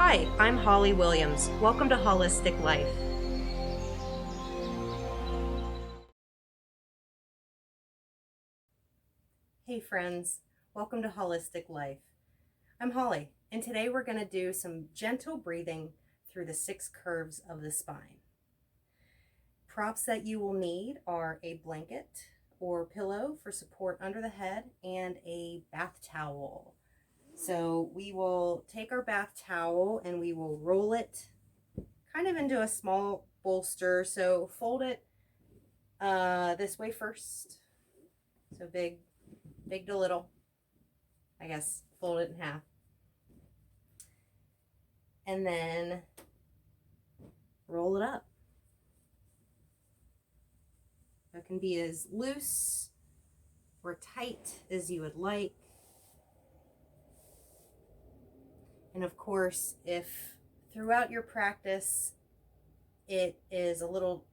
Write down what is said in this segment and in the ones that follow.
Hi, I'm Holly Williams. Welcome to Holistic Life. Hey friends, welcome to Holistic Life. I'm Holly, and today we're going to do some gentle breathing through the 6 curves of the spine. Props that you will need are a blanket or pillow for support under the head and a bath towel. So we will take our bath towel and we will roll it kind of into a small bolster. So fold it this way first. So big to little. I guess fold it in half. And then roll it up. It can be as loose or tight as you would like. And of course, if throughout your practice it is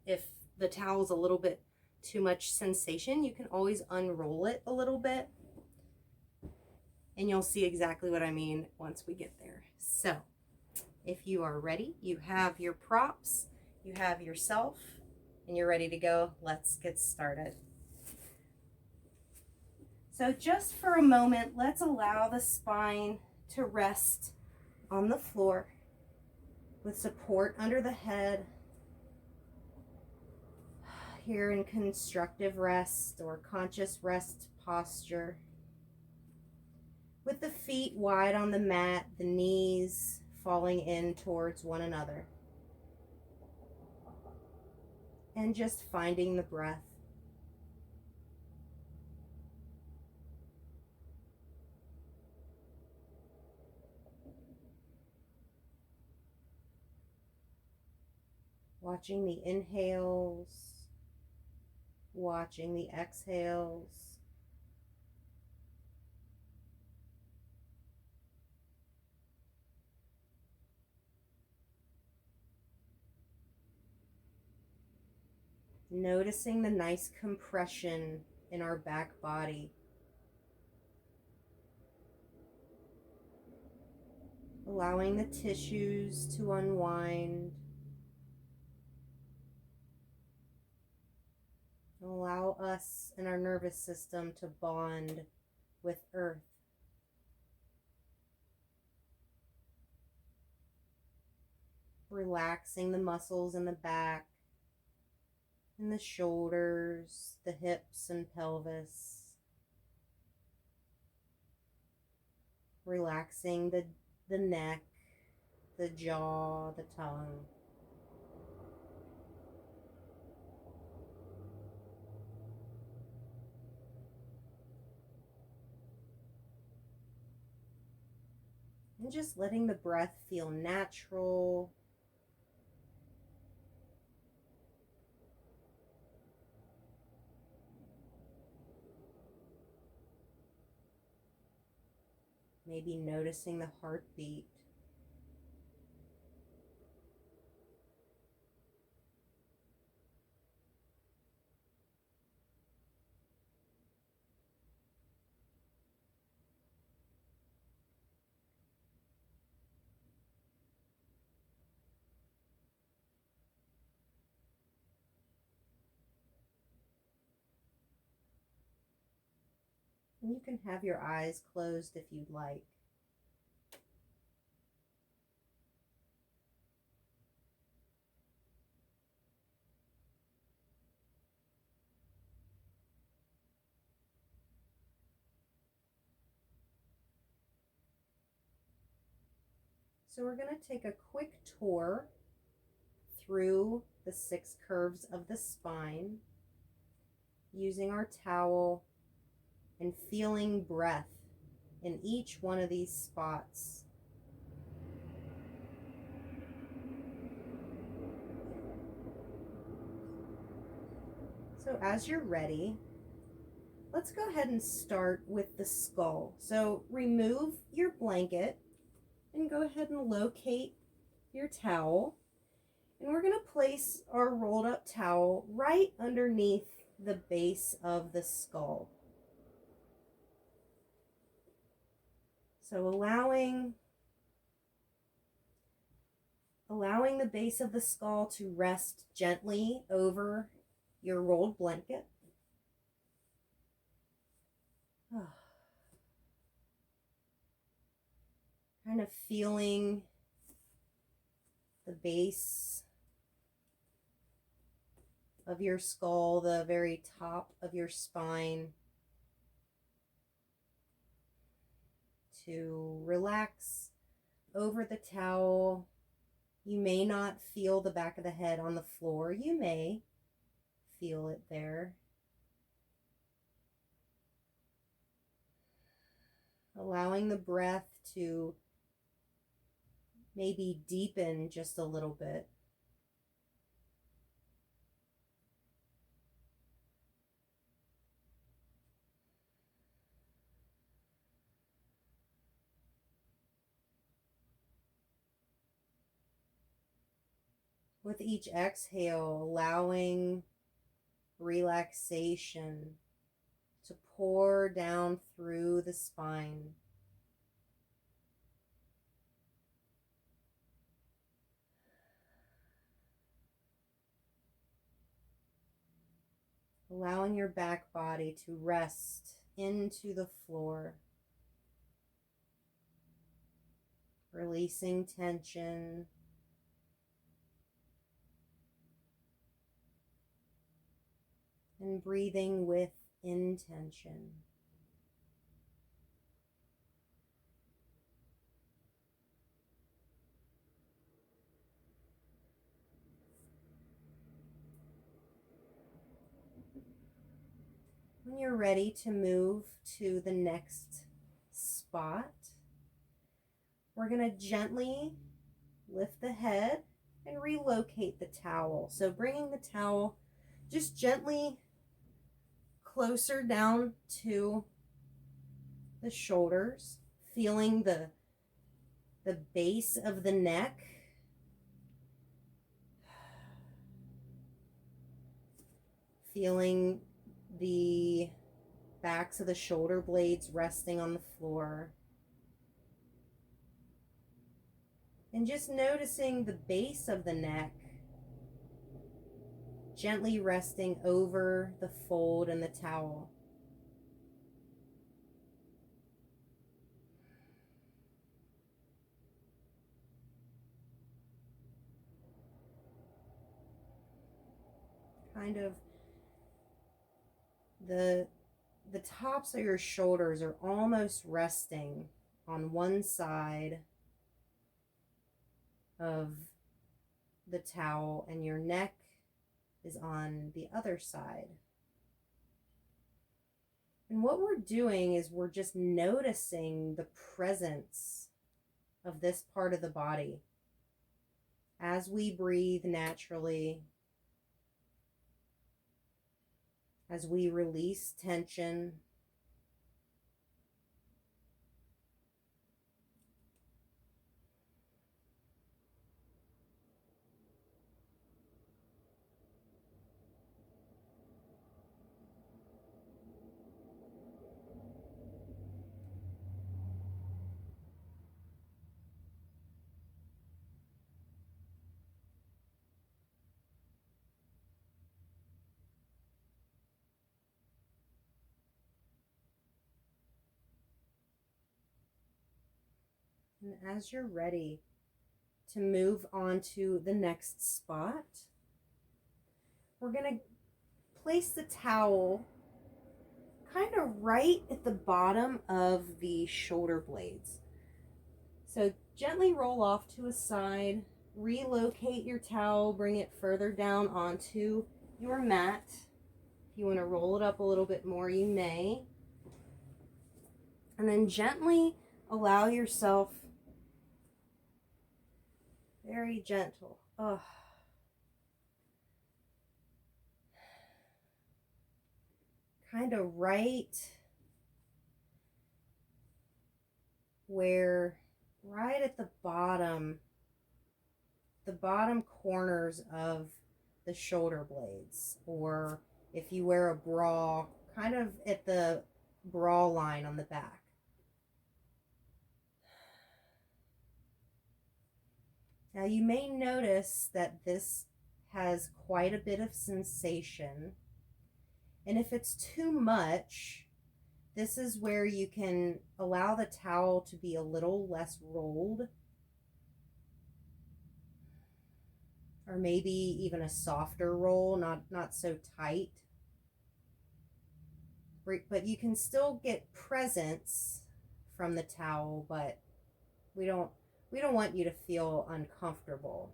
if the towel is a little bit too much sensation, you can always unroll it a little bit. And you'll see exactly what I mean once we get there. So, if you are ready, you have your props, you have yourself, and you're ready to go. Let's get started. So just for a moment, let's allow the spine to rest on the floor with support under the head. Here in constructive rest or conscious rest posture. With the feet wide on the mat, the knees falling in towards one another. And just finding the breath. Watching the inhales, watching the exhales. Noticing the nice compression in our back body. Allowing the tissues to unwind. Allow us and our nervous system to bond with Earth. Relaxing the muscles in the back, in the shoulders, the hips and pelvis. Relaxing the neck, the jaw, the tongue. And just letting the breath feel natural. Maybe noticing the heartbeat. And you can have your eyes closed if you'd like. So we're going to take a quick tour through the 6 curves of the spine, using our towel and feeling breath in each one of these spots. So as you're ready, let's go ahead and start with the skull. So remove your blanket and go ahead and locate your towel. And we're going to place our rolled up towel right underneath the base of the skull. So allowing allowing the base of the skull to rest gently over your rolled blanket. Kind of feeling the base of your skull, the very top of your spine, to relax over the towel. You may not feel the back of the head on the floor. You may feel it there. Allowing the breath to maybe deepen just a little bit. With each exhale, allowing relaxation to pour down through the spine. Allowing your back body to rest into the floor. Releasing tension. And breathing with intention. When you're ready to move to the next spot, we're going to gently lift the head and relocate the towel. So bringing the towel just gently closer down to the shoulders, feeling the base of the neck. Feeling the backs of the shoulder blades resting on the floor. And just noticing the base of the neck gently resting over the fold in the towel. Kind of the tops of your shoulders are almost resting on one side of the towel, and your neck is on the other side. And what we're doing is we're just noticing the presence of this part of the body as we breathe naturally, as we release tension. And as you're ready to move on to the next spot, we're going to place the towel kind of right at the bottom of the shoulder blades. So gently roll off to a side, relocate your towel, bring it further down onto your mat. If you want to roll it up a little bit more, you may. And then gently allow yourself, very gentle, kind of right at the bottom corners of the shoulder blades, or if you wear a bra, kind of at the bra line on the back. Now you may notice that this has quite a bit of sensation, and if it's too much, this is where you can allow the towel to be a little less rolled, or maybe even a softer roll, not so tight. But you can still get presence from the towel, but we don't want you to feel uncomfortable.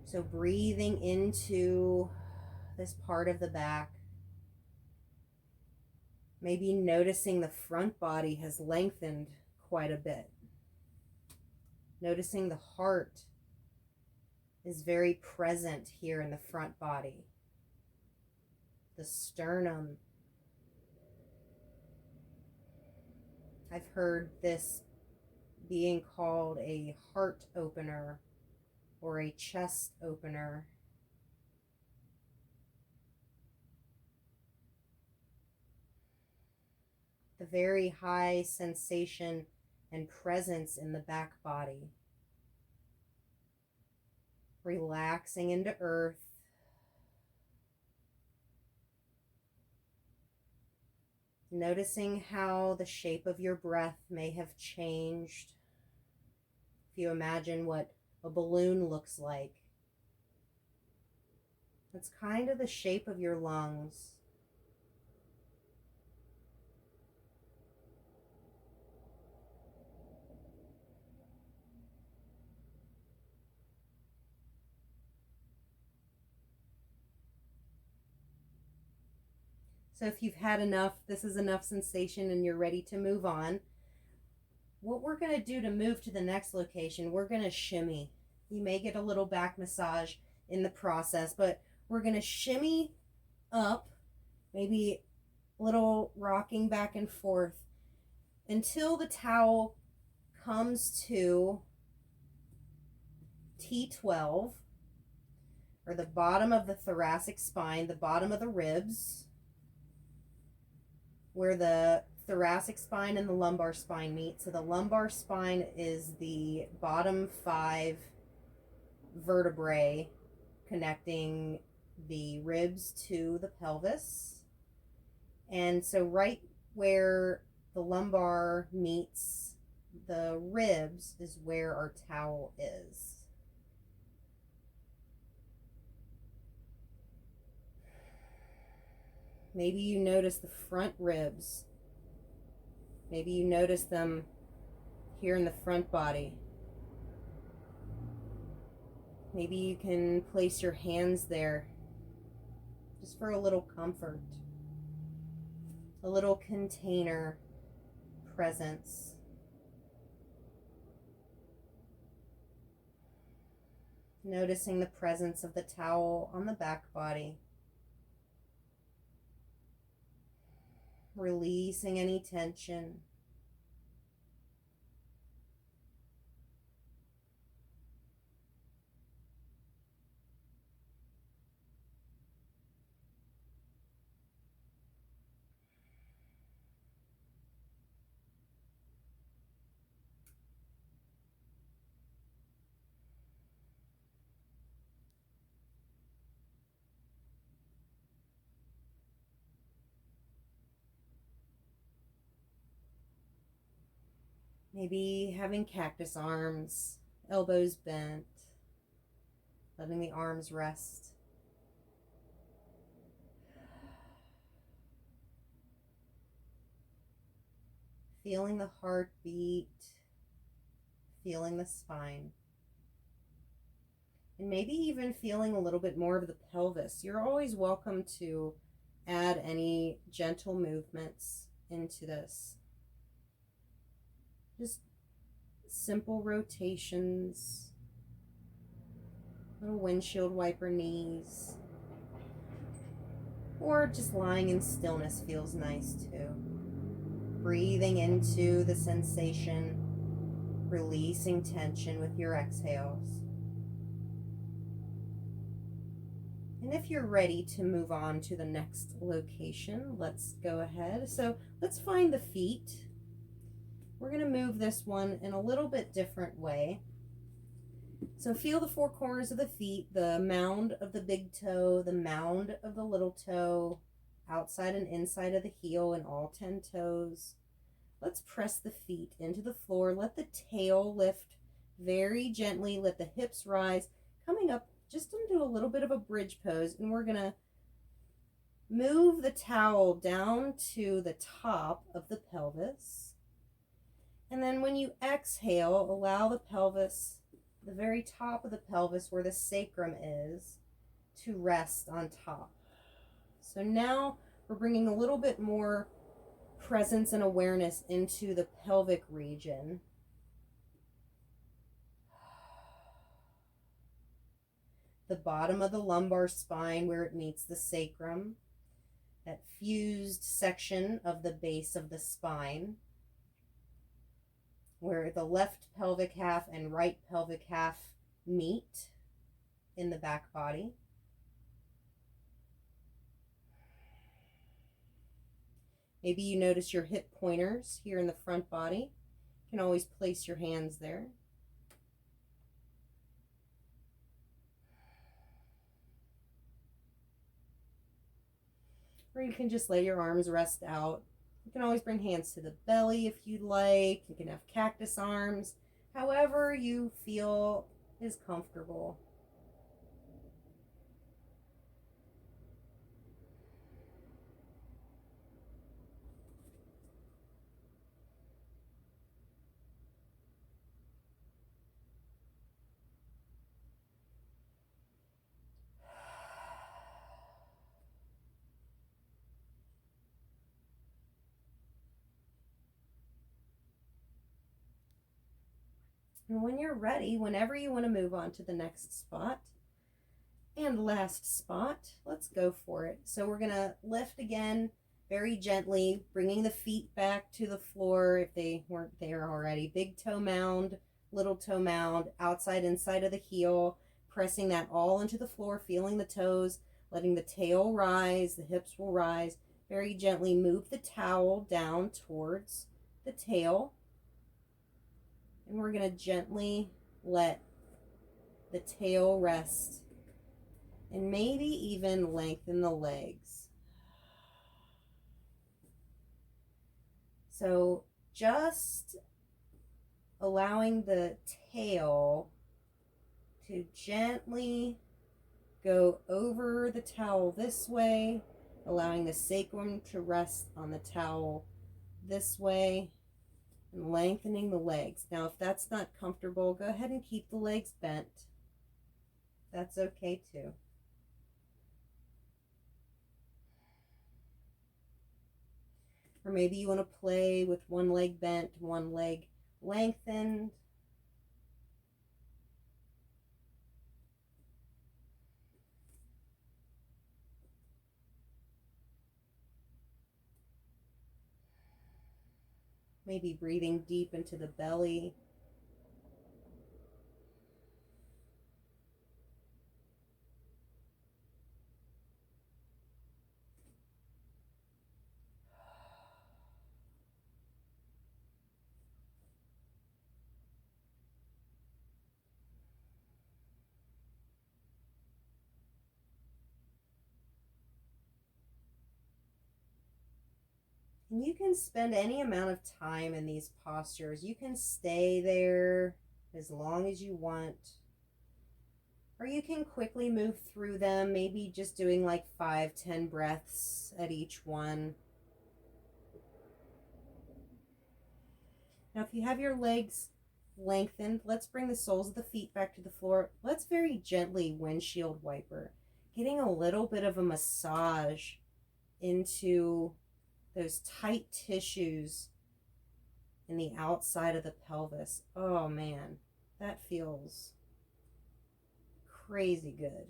So breathing into this part of the back, maybe noticing the front body has lengthened quite a bit. Noticing the heart is very present here in the front body. The sternum. I've heard this being called a heart opener or a chest opener. The very high sensation and presence in the back body. Relaxing into earth. Noticing how the shape of your breath may have changed. If you imagine what a balloon looks like, that's kind of the shape of your lungs. So if you've had enough, this is enough sensation and you're ready to move on, what we're going to do to move to the next location, we're going to shimmy. You may get a little back massage in the process, but we're going to shimmy up, maybe a little rocking back and forth until the towel comes to T12, or the bottom of the thoracic spine, the bottom of the ribs, where the thoracic spine and the lumbar spine meet. So the lumbar spine is the bottom 5 vertebrae connecting the ribs to the pelvis. And so right where the lumbar meets the ribs is where our towel is. Maybe you notice the front ribs. Maybe you notice them here in the front body. Maybe you can place your hands there just for a little comfort, a little container presence. Noticing the presence of the towel on the back body. Releasing any tension. Maybe having cactus arms, elbows bent, letting the arms rest. Feeling the heartbeat, feeling the spine. And maybe even feeling a little bit more of the pelvis. You're always welcome to add any gentle movements into this. Just simple rotations, little windshield wiper knees, or just lying in stillness feels nice too. Breathing into the sensation, releasing tension with your exhales. And if you're ready to move on to the next location, let's go ahead. So let's find the feet. we're going to move this one in a little bit different way. So feel the four corners of the feet, the mound of the big toe, the mound of the little toe, outside and inside of the heel and all 10 toes. Let's press the feet into the floor. Let the tail lift very gently. Let the hips rise, coming up just into a little bit of a bridge pose. And we're going to move the towel down to the top of the pelvis. And then when you exhale, allow the pelvis, the very top of the pelvis where the sacrum is, to rest on top. So now we're bringing a little bit more presence and awareness into the pelvic region. The bottom of the lumbar spine where it meets the sacrum, that fused section of the base of the spine, where the left pelvic half and right pelvic half meet in the back body. Maybe you notice your hip pointers here in the front body. You can always place your hands there. Or you can just let your arms rest out. You can always bring hands to the belly if you'd like. You can have cactus arms, however you feel is comfortable. And when you're ready, whenever you want to move on to the next spot and last spot, let's go for it. So we're going to lift again very gently, bringing the feet back to the floor if they weren't there already. Big toe mound, little toe mound, outside, inside of the heel, pressing that all into the floor, feeling the toes, letting the tail rise, the hips will rise. Very gently move the towel down towards the tail. And we're going to gently let the tail rest and maybe even lengthen the legs. So just allowing the tail to gently go over the towel this way, allowing the sacrum to rest on the towel this way, and lengthening the legs. Now, if that's not comfortable, go ahead and keep the legs bent. That's okay too. Or maybe you want to play with one leg bent, one leg lengthened. Maybe breathing deep into the belly. And you can spend any amount of time in these postures. You can stay there as long as you want. Or you can quickly move through them, maybe just doing like 5-10 breaths at each one. Now, if you have your legs lengthened, let's bring the soles of the feet back to the floor. Let's very gently windshield wiper, getting a little bit of a massage into those tight tissues in the outside of the pelvis. Oh man, that feels crazy good.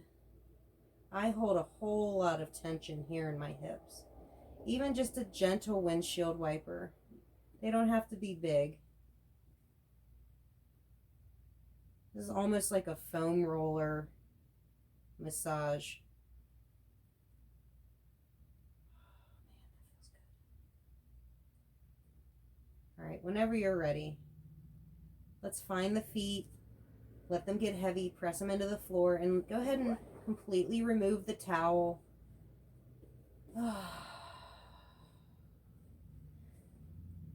I hold a whole lot of tension here in my hips. Even just a gentle windshield wiper. They don't have to be big. This is almost like a foam roller massage. All right, whenever you're ready, let's find the feet, let them get heavy, press them into the floor, and go ahead and completely remove the towel.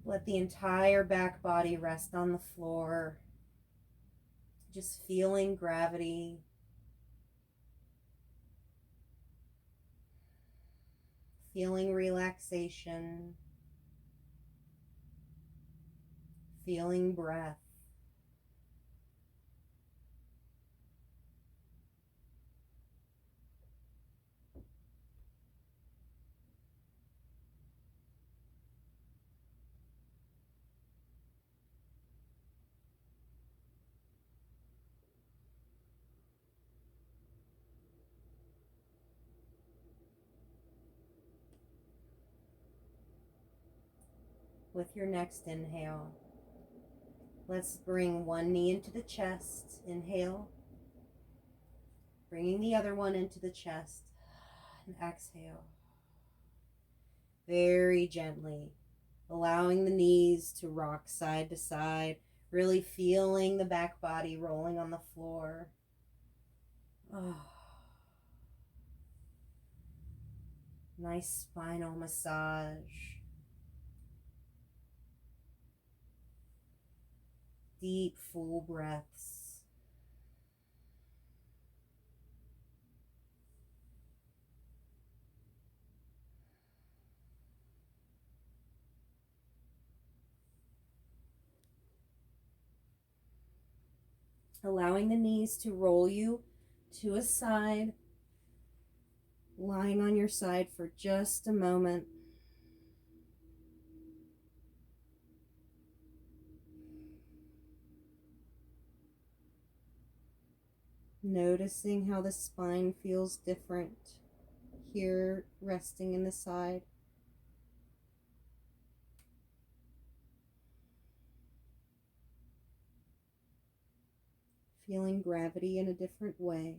Let the entire back body rest on the floor, just feeling gravity. Feeling relaxation, feeling breath. With your next inhale, let's bring one knee into the chest. Inhale. Bringing the other one into the chest. And exhale. Very gently, allowing the knees to rock side to side, really feeling the back body rolling on the floor. Oh. Nice spinal massage. Deep, full breaths. Allowing the knees to roll you to a side, lying on your side for just a moment. Noticing how the spine feels different here, resting in the side. Feeling gravity in a different way.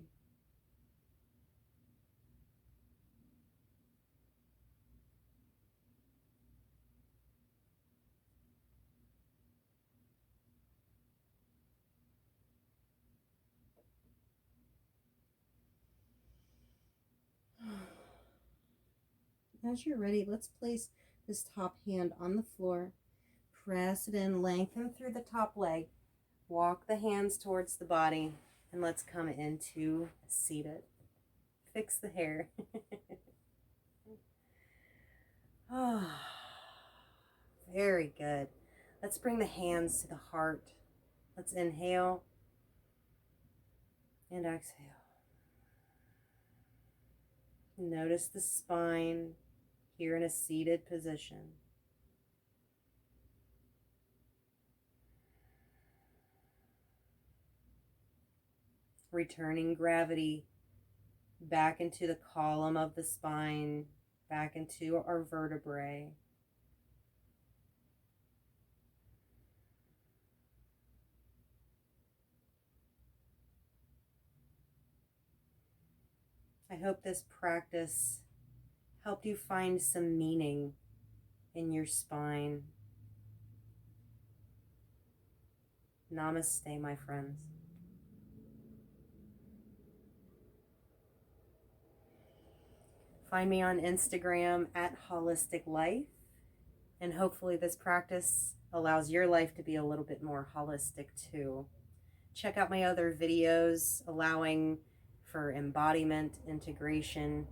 As you're ready, let's place this top hand on the floor. Press it in, lengthen through the top leg. Walk the hands towards the body, and let's come into seated. Fix the hair. Oh, very good. Let's bring the hands to the heart. Let's inhale and exhale. Notice the spine here in a seated position. Returning gravity back into the column of the spine, back into our vertebrae. I hope this practice helped you find some meaning in your spine. Namaste, my friends. Find me on Instagram at Holistic Life, and hopefully this practice allows your life to be a little bit more holistic too. Check out my other videos allowing for embodiment, integration,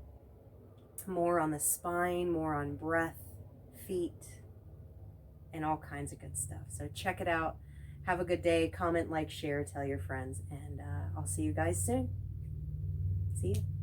more on the spine, more on breath, feet, and all kinds of good stuff. So check it out. Have a good day. Comment, like, share, tell your friends, and I'll see you guys soon. See you.